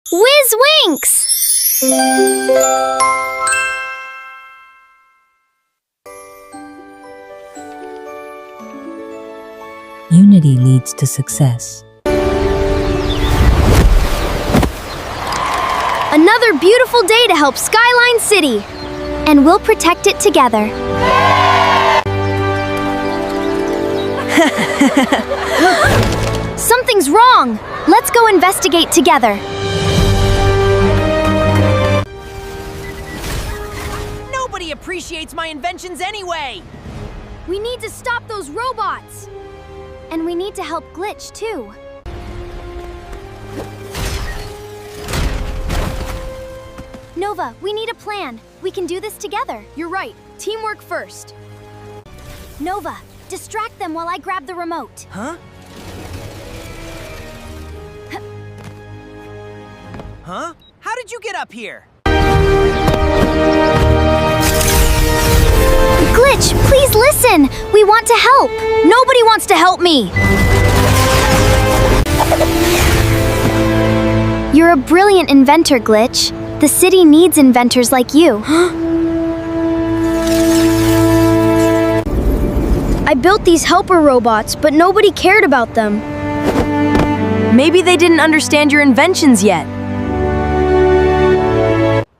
WhizWhinks! Unity leads to success. Another beautiful day to help Skyline City. And we'll protect it together. Something's wrong. Let's go investigate together. Nobody appreciates my inventions anyway! We need to stop those robots. And we need to help Glitch, too. Nova, we need a plan. We can do this together. You're right. Teamwork first. Nova, distract them while I grab the remote. Huh? Huh? How did you get up here? Glitch, please listen. We want to help. Nobody wants to help me. You're a brilliant inventor, Glitch. The city needs inventors like you. I built these helper robots, but nobody cared about them. Maybe they didn't understand your inventions yet.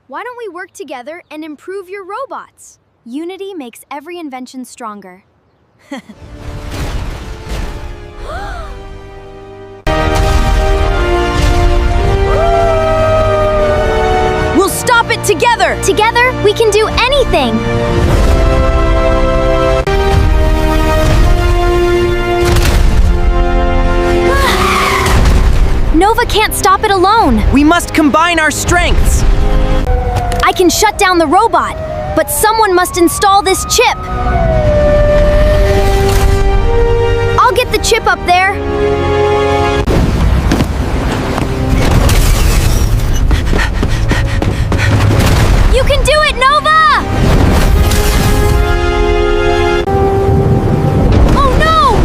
Why don't we work together and improve your robots? Unity makes every invention stronger. We'll stop it together! Together, we can do anything! Nova can't stop it alone! We must combine our strengths! I can shut down the robot, but someone must install this chip! I'll get the chip up there! You can do it, Nova! Oh no!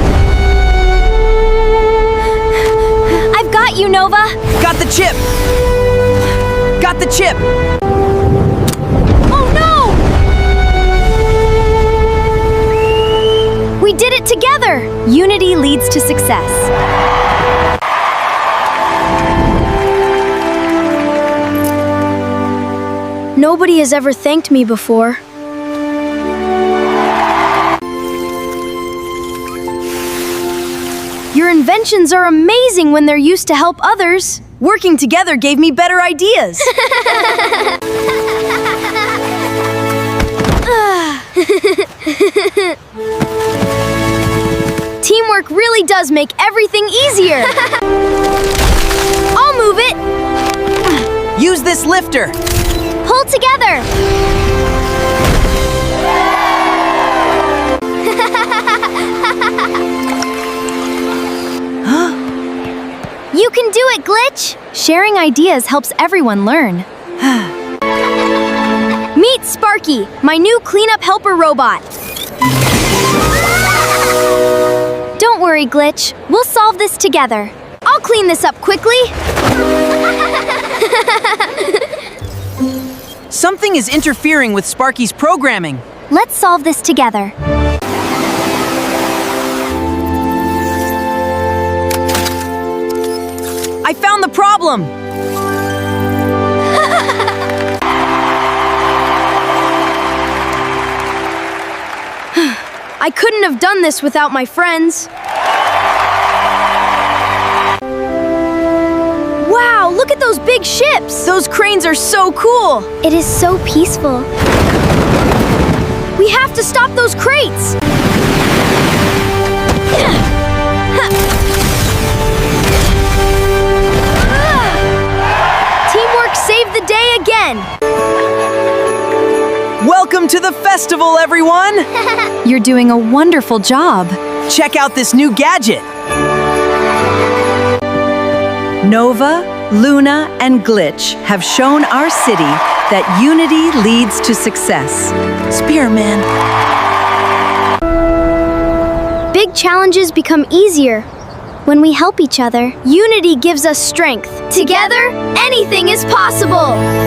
I've got you, Nova! Got the chip! Got the chip! Oh no! We did it together! Unity leads to success. Nobody has ever thanked me before. Your inventions are amazing when they're used to help others. Working together gave me better ideas. Teamwork really does make everything easier. I'll move it. Use this lifter. Pull together. You can do it, Glitch! Sharing ideas helps everyone learn. Meet Sparky, my new cleanup helper robot. Don't worry, Glitch. We'll solve this together. I'll clean this up quickly. Something is interfering with Sparky's programming. Let's solve this together. I found the problem! I couldn't have done this without my friends. Wow, look at those big ships! Those cranes are so cool! It is so peaceful. We have to stop those crates! Teamwork saved the day again! Welcome to the festival, everyone! You're doing a wonderful job. Check out this new gadget! Nova, Luna, and Glitch have shown our city that unity leads to success. Spearman. Big challenges become easier When we help each other, unity gives us strength. Together, anything is possible!